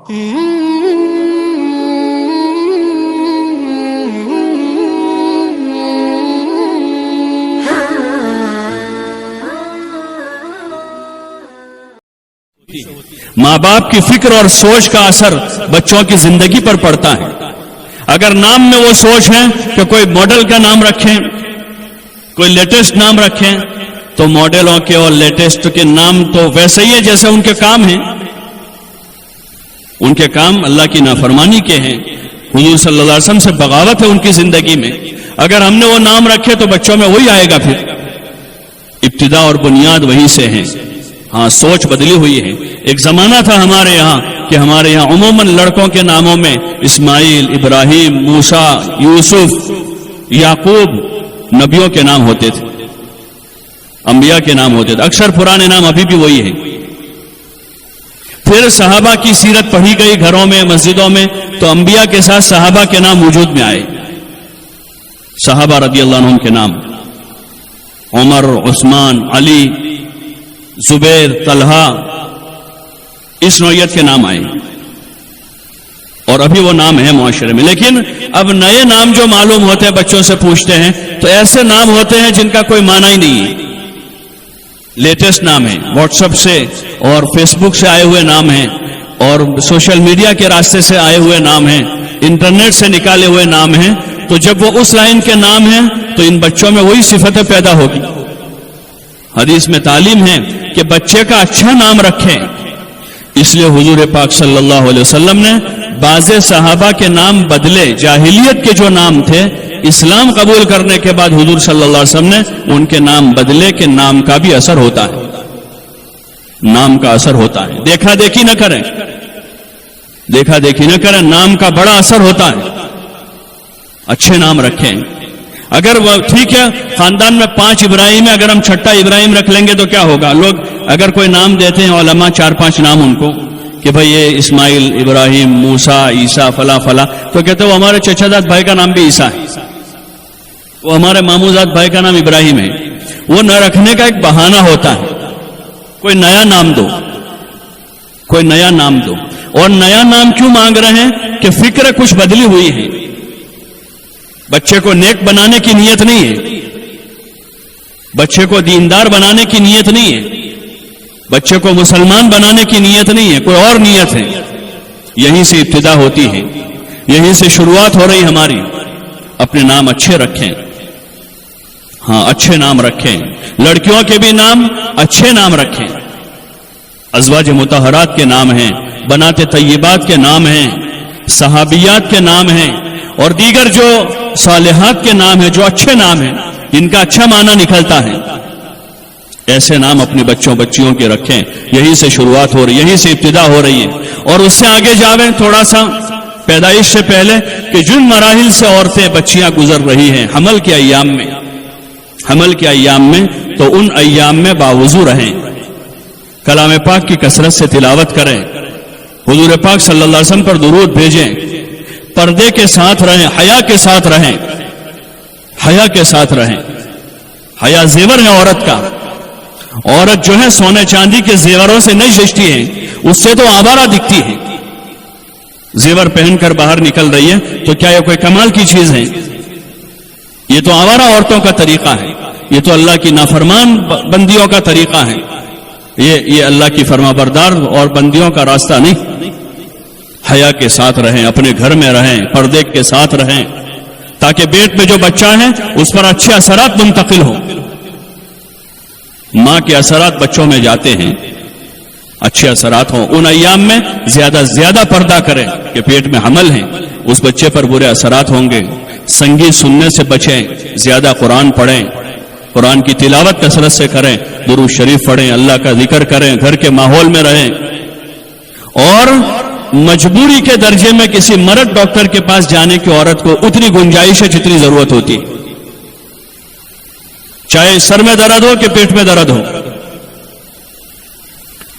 ماں باپ کی فکر اور سوچ کا اثر بچوں کی زندگی پر پڑتا ہے. اگر نام میں وہ سوچ ہے کہ کوئی ماڈل کا نام رکھیں, کوئی لیٹسٹ نام رکھیں, تو ماڈلوں کے اور لیٹسٹ کے نام تو ویسے ہی ہے جیسے ان کے کام ہیں. ان کے کام اللہ کی نافرمانی کے ہیں, حضور صلی اللہ علیہ وسلم سے بغاوت ہے ان کی زندگی میں. اگر ہم نے وہ نام رکھے تو بچوں میں وہی آئے گا. پھر ابتدا اور بنیاد وہیں سے ہے. ہاں, سوچ بدلی ہوئی ہے. ایک زمانہ تھا ہمارے یہاں کہ ہمارے یہاں عموماً لڑکوں کے ناموں میں اسماعیل, ابراہیم, موسیٰ, یوسف, یعقوب نبیوں کے نام ہوتے تھے, انبیاء کے نام ہوتے تھے. اکثر پرانے نام ابھی بھی وہی ہیں. پھر صحابہ کی سیرت پڑھی گئی گھروں میں, مسجدوں میں, تو انبیاء کے ساتھ صحابہ کے نام وجود میں آئے. صحابہ رضی اللہ عنہم کے نام عمر, عثمان, علی, زبیر, طلحہ, اس نوعیت کے نام آئے اور ابھی وہ نام ہے معاشرے میں. لیکن اب نئے نام جو معلوم ہوتے ہیں, بچوں سے پوچھتے ہیں تو ایسے نام ہوتے ہیں جن کا کوئی معنی ہی نہیں ہے. لیٹسٹ نام ہے, واٹس ایپ سے اور فیس بک سے آئے ہوئے نام ہیں, اور سوشل میڈیا کے راستے سے آئے ہوئے نام ہیں, انٹرنیٹ سے نکالے ہوئے نام ہیں. تو جب وہ اس لائن کے نام ہیں تو ان بچوں میں وہی صفتیں پیدا ہوگی. حدیث میں تعلیم ہے کہ بچے کا اچھا نام رکھیں. اس لیے حضور پاک صلی اللہ علیہ وسلم نے بعض صحابہ کے نام بدلے. جاہلیت کے جو نام تھے, اسلام قبول کرنے کے بعد حضور صلی اللہ علیہ وسلم نے ان کے نام بدلے کہ نام کا بھی اثر ہوتا ہے. نام کا اثر ہوتا ہے. دیکھا دیکھی نہ کریں, دیکھا دیکھی نہ کریں, نام کا بڑا اثر ہوتا ہے. اچھے نام رکھیں. اگر وہ ٹھیک ہے خاندان میں 5 ابراہیم ہے, اگر ہم چھٹا ابراہیم رکھ لیں گے تو کیا ہوگا؟ لوگ اگر کوئی نام دیتے ہیں علماء 4-5 نام ان کو کہ بھئی یہ اسماعیل, ابراہیم, موسیٰ, عیسیٰ, فلاں فلاں, تو کہتے ہیں وہ ہمارے چچا زاد بھائی کا نام بھی عیسیٰ ہے, وہ ہمارے ماموں زاد بھائی کا نام ابراہیم ہے. وہ نہ رکھنے کا ایک بہانہ ہوتا ہے. کوئی نیا نام دو, کوئی نیا نام دو. اور نیا نام کیوں مانگ رہے ہیں کہ فکر کچھ بدلی ہوئی ہے. بچے کو نیک بنانے کی نیت نہیں ہے, بچے کو دیندار بنانے کی نیت نہیں ہے, بچے کو مسلمان بنانے کی نیت نہیں ہے, کوئی اور نیت ہے. یہیں سے ابتدا ہوتی ہے, یہیں سے شروعات ہو رہی ہماری. اپنے نام اچھے رکھیں. ہاں, اچھے نام رکھیں. لڑکیوں کے بھی نام اچھے نام رکھیں. ازواج مطہرات کے نام ہیں, بنات طیبات کے نام ہیں, صحابیات کے نام ہیں, اور دیگر جو صالحات کے نام ہیں, جو اچھے نام ہیں, جن کا اچھا معنی نکلتا ہے. ایسے نام اپنے بچوں بچیوں کے رکھیں. یہیں سے شروعات ہو رہی, یہیں سے ابتدا ہو رہی ہے. اور اس سے آگے جاویں تھوڑا سا پیدائش سے پہلے کہ جن مراحل سے عورتیں بچیاں گزر رہی ہیں حمل کے ایام میں, حمل کے ایام میں, تو ان ایام میں باوضو رہیں. کلام پاک کی کثرت سے تلاوت کریں. حضور پاک صلی اللہ علیہ وسلم پر درود بھیجیں. پردے کے ساتھ رہیں, حیا کے ساتھ رہیں, حیا کے ساتھ رہیں. حیا زیور ہے عورت کا. عورت جو ہے سونے چاندی کے زیوروں سے نہیں سجتی ہے, اس سے تو آوارہ دکھتی ہے. زیور پہن کر باہر نکل رہی ہے تو کیا یہ کوئی کمال کی چیز ہے؟ یہ تو آوارہ عورتوں کا طریقہ ہے. یہ تو اللہ کی نافرمان بندیوں کا طریقہ ہے. یہ اللہ کی فرما بردار اور بندیوں کا راستہ نہیں. حیا کے ساتھ رہیں, اپنے گھر میں رہیں, پردے کے ساتھ رہیں, تاکہ پیٹ میں جو بچہ ہے اس پر اچھے اثرات منتقل ہوں. ماں کے اثرات بچوں میں جاتے ہیں, اچھے اثرات ہوں. ان ایام میں زیادہ زیادہ پردہ کریں کہ پیٹ میں حمل ہے, اس بچے پر برے اثرات ہوں گے. سنگیت سننے سے بچیں, زیادہ قرآن پڑھیں, قرآن کی تلاوت کثرت سے کریں, درود شریف پڑھیں, اللہ کا ذکر کریں, گھر کے ماحول میں رہیں. اور مجبوری کے درجے میں کسی مرد ڈاکٹر کے پاس جانے کی عورت کو اتنی گنجائش ہے جتنی ضرورت ہوتی, چاہے سر میں درد ہو کہ پیٹ میں درد ہو.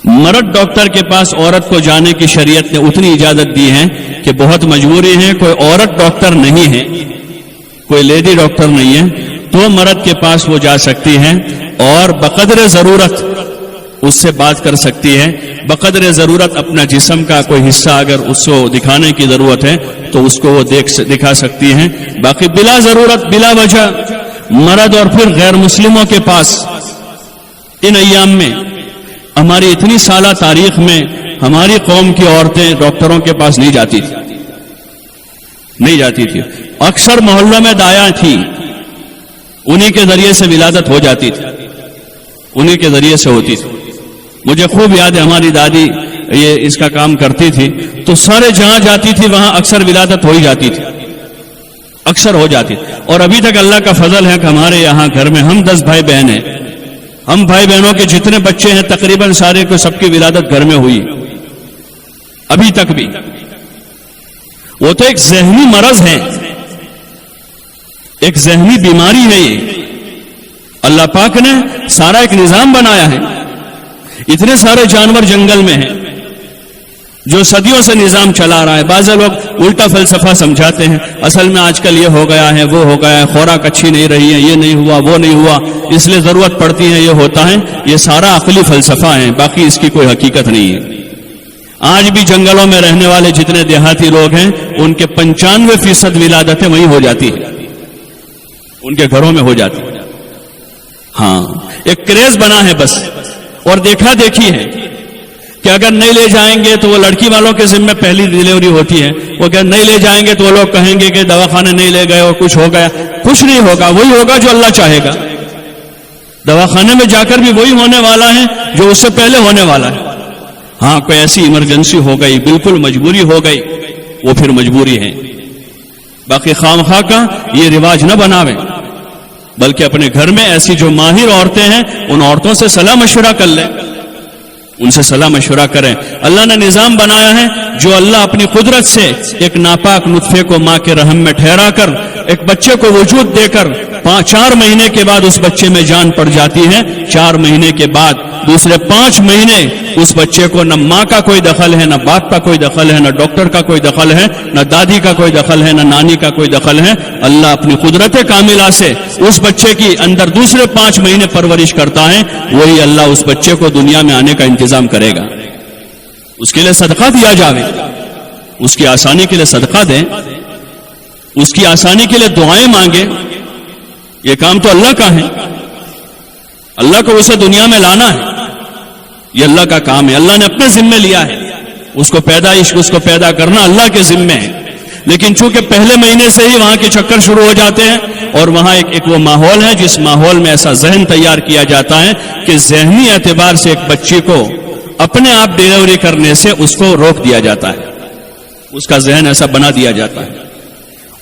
مرد ڈاکٹر کے پاس عورت کو جانے کی شریعت نے اتنی اجازت دی ہے کہ بہت مجبوری ہے, کوئی عورت ڈاکٹر نہیں ہے, کوئی لیڈی ڈاکٹر نہیں ہے, تو مرد کے پاس وہ جا سکتی ہیں اور بقدر ضرورت اس سے بات کر سکتی ہے، بقدر ضرورت اپنا جسم کا کوئی حصہ اگر اس کو دکھانے کی ضرورت ہے تو اس کو وہ دکھا سکتی ہیں. باقی بلا ضرورت بلا وجہ مرد اور پھر غیر مسلموں کے پاس ان ایام میں، ہماری اتنی سالہ تاریخ میں ہماری قوم کی عورتیں ڈاکٹروں کے پاس نہیں جاتی تھی. اکثر محلوں میں دایاں تھی، انہی کے ذریعے سے ولادت ہو جاتی تھی، انہی کے ذریعے سے ہوتی تھی. مجھے خوب یاد ہے ہماری دادی یہ اس کا کام کرتی تھی، تو سارے جہاں جاتی تھی وہاں اکثر ولادت ہو ہی جاتی تھی، اکثر ہو جاتی تھی. اور ابھی تک اللہ کا فضل ہے کہ ہمارے یہاں گھر میں ہم 10 بھائی بہن ہیں، ہم بھائی بہنوں کے جتنے بچے ہیں تقریباً سارے کو سب کی ولادت گھر میں ہوئی ابھی تک بھی. وہ تو ایک ذہنی مرض ہے، ایک ذہنی بیماری ہے. یہ اللہ پاک نے سارا ایک نظام بنایا ہے. اتنے سارے جانور جنگل میں ہیں جو صدیوں سے نظام چلا رہا ہے. بعض لوگ الٹا فلسفہ سمجھاتے ہیں، اصل میں آج کل یہ ہو گیا ہے، وہ ہو گیا ہے، خوراک اچھی نہیں رہی ہے، یہ نہیں ہوا، وہ نہیں ہوا، اس لیے ضرورت پڑتی ہے، یہ ہوتا ہے. یہ سارا عقلی فلسفہ ہے، باقی اس کی کوئی حقیقت نہیں ہے. آج بھی جنگلوں میں رہنے والے جتنے دیہاتی لوگ ہیں ان کے 95% ولادتیں وہیں ہو جاتی ہیں، ان کے گھروں میں ہو جاتی ہے. ہاں ایک کریز بنا ہے بس، اور دیکھا دیکھی ہے کہ اگر نہیں لے جائیں گے تو وہ لڑکی والوں کے ذمہ پہلی ڈلیوری ہوتی ہے، وہ اگر نہیں لے جائیں گے تو وہ لوگ کہیں گے کہ دواخانے نہیں لے گئے اور کچھ ہو گیا. کچھ نہیں ہوگا، وہی ہوگا جو اللہ چاہے گا. دواخانے میں جا کر بھی وہی ہونے والا ہے جو اس سے پہلے ہونے والا ہے. ہاں کوئی ایسی ایمرجنسی ہو گئی، بالکل مجبوری ہو گئی، وہ پھر مجبوری ہے. باقی خواہ کا یہ رواج نہ بناویں، بلکہ اپنے گھر میں ایسی جو ماہر عورتیں ہیں ان عورتوں سے صلاح مشورہ کر لیں، ان سے صلاح مشورہ کریں. اللہ نے نظام بنایا ہے جو اللہ اپنی قدرت سے ایک ناپاک نطفے کو ماں کے رحم میں ٹھہرا کر ایک بچے کو وجود دے کر 4 مہینے کے بعد اس بچے میں جان پڑ جاتی ہے. 4 مہینے کے بعد دوسرے 5 مہینے اس بچے کو نہ ماں کا کوئی دخل ہے، نہ باپ کا کوئی دخل ہے، نہ ڈاکٹر کا کوئی دخل ہے، نہ دادی کا کوئی دخل ہے، نہ نانی کا کوئی دخل ہے. اللہ اپنی قدرت کاملہ سے اس بچے کی اندر دوسرے 5 مہینے پرورش کرتا ہے. وہی اللہ اس بچے کو دنیا میں آنے کا انتظام کرے گا. اس کے لیے صدقہ دیا جاوے، اس کی آسانی کے لیے صدقہ دیں، اس کی آسانی کے لیے دعائیں مانگے. یہ کام تو اللہ کا ہے، اللہ کو اسے دنیا میں لانا ہے، یہ اللہ کا کام ہے. اللہ نے اپنے ذمے لیا ہے، اس کو پیدائش، اس کو پیدا کرنا اللہ کے ذمے ہے. لیکن چونکہ پہلے مہینے سے ہی وہاں کے چکر شروع ہو جاتے ہیں اور وہاں ایک وہ ماحول ہے جس ماحول میں ایسا ذہن تیار کیا جاتا ہے کہ ذہنی اعتبار سے ایک بچی کو اپنے آپ ڈیلیوری کرنے سے اس کو روک دیا جاتا ہے، اس کا ذہن ایسا بنا دیا جاتا ہے.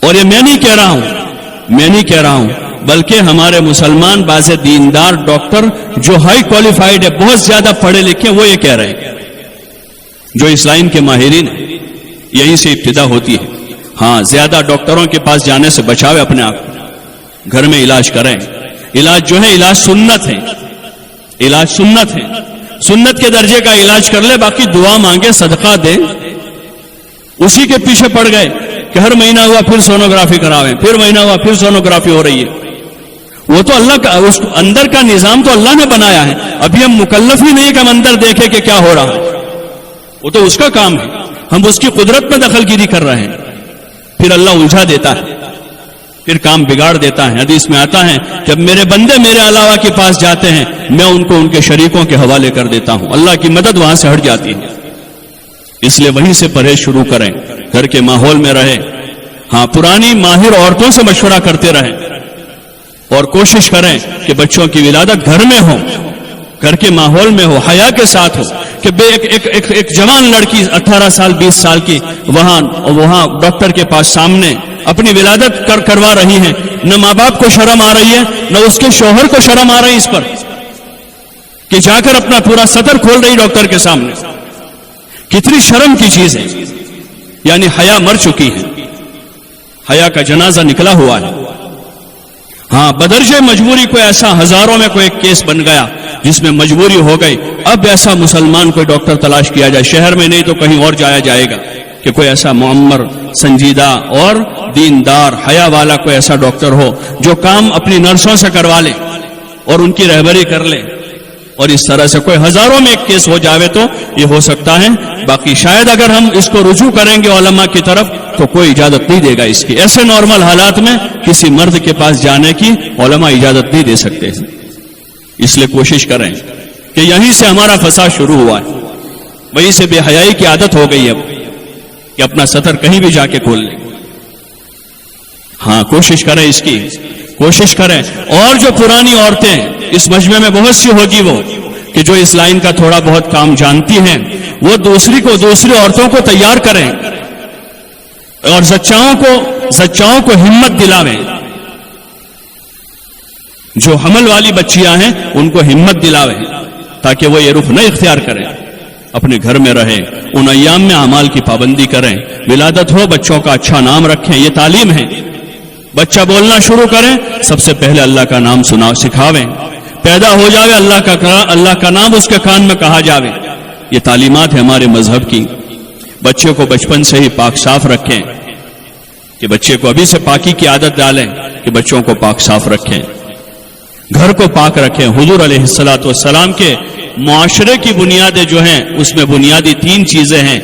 اور یہ میں نہیں کہہ رہا ہوں بلکہ ہمارے مسلمان بعض دیندار ڈاکٹر جو ہائی کوالیفائڈ ہے، بہت زیادہ پڑھے لکھے، وہ یہ کہہ رہے ہیں، جو اس لائن کے ماہرین ہیں، یہیں سے ابتدا ہوتی ہے. ہاں زیادہ ڈاکٹروں کے پاس جانے سے بچاوے اپنے آپ کو، گھر میں علاج کریں. علاج جو ہے علاج سنت ہے، علاج سنت ہے، سنت کے درجے کا علاج کر لے. باقی دعا مانگے، صدقہ دیں. اسی کے پیچھے پڑ گئے کہ ہر مہینہ ہوا پھر سونوگرافی کراویں، پھر مہینہ ہوا پھر سونوگرافی ہو رہی ہے. وہ تو اللہ کا، اس اندر کا نظام تو اللہ نے بنایا ہے. ابھی ہم مکلف ہی نہیں کہ ہم اندر دیکھیں کہ کیا ہو رہا ہے، وہ تو اس کا کام ہے. ہم اس کی قدرت میں دخل گیری کر رہے ہیں. پھر اللہ الجھا دیتا ہے، پھر کام بگاڑ دیتا ہے. حدیث میں آتا ہے جب میرے بندے میرے علاوہ کے پاس جاتے ہیں میں ان کو ان کے شریکوں کے حوالے کر دیتا ہوں. اللہ کی مدد وہاں سے ہٹ جاتی ہے. اس لیے وہیں سے پرہیز شروع کریں، گھر کے ماحول میں رہیں. ہاں پرانی ماہر عورتوں سے مشورہ کرتے رہیں اور کوشش کریں کہ بچوں کی ولادت گھر میں ہو، گھر کے ماحول میں ہو، حیا کے ساتھ ہو. کہ ایک جوان لڑکی 18 سال 20 سال کی وہاں ڈاکٹر کے پاس سامنے اپنی ولادت کروا رہی ہے، نہ ماں باپ کو شرم آ رہی ہے، نہ اس کے شوہر کو شرم آ رہی ہے اس پر کہ جا کر اپنا پورا سطر کھول رہی ڈاکٹر کے سامنے. کتنی شرم کی چیز ہے. یعنی حیا مر چکی ہے، حیا کا جنازہ نکلا ہوا ہے. ہاں بدرجہ مجبوری کوئی ایسا ہزاروں میں کوئی ایک کیس بن گیا جس میں مجبوری ہو گئی. اب ایسا مسلمان کوئی ڈاکٹر تلاش کیا جائے، شہر میں نہیں تو کہیں اور جایا جائے گا کہ کوئی ایسا معمر سنجیدہ اور دیندار حیا والا کوئی ایسا ڈاکٹر ہو جو کام اپنی نرسوں سے کروا لے اور ان کی رہبری کر لے. اور اس طرح سے کوئی ہزاروں میں ایک کیس ہو جاوے تو یہ ہو سکتا ہے، باقی شاید اگر ہم اس کو رجوع کریں گے علماء کی طرف تو کوئی اجازت نہیں دے گا اس کی. ایسے نارمل حالات میں کسی مرد کے پاس جانے کی علماء اجازت نہیں دے سکتے. اس لیے کوشش کریں کہ یہیں سے ہمارا فساد شروع ہوا ہے، وہیں سے بے حیائی کی عادت ہو گئی ہے کہ اپنا سطر کہیں بھی جا کے کھول لیں. ہاں کوشش کریں، اس کی کوشش کریں. اور جو پرانی عورتیں اس مجمع میں بہت سی ہوگی وہ کہ جو اس لائن کا تھوڑا بہت کام جانتی ہیں، وہ دوسری عورتوں کو تیار کریں اور زچاؤں کو ہمت دلاویں. جو حمل والی بچیاں ہیں ان کو ہمت دلاویں تاکہ وہ یہ رخ نہ اختیار کریں، اپنے گھر میں رہیں، ان ایام میں اعمال کی پابندی کریں. ولادت ہو بچوں کا اچھا نام رکھیں، یہ تعلیم ہے. بچہ بولنا شروع کریں، سب سے پہلے اللہ کا نام سکھاویں. پیدا ہو جاوے اللہ کا نام اس کے کان میں کہا جاوے. یہ تعلیمات ہے ہمارے مذہب کی. بچے کو بچپن سے ہی پاک صاف رکھیں کہ بچے کو ابھی سے پاکی کی عادت ڈالیں کہ بچوں کو پاک صاف رکھیں، گھر کو پاک رکھیں. حضور علیہ الصلوۃ والسلام کے معاشرے کی بنیادیں جو ہیں اس میں بنیادی 3 چیزیں ہیں.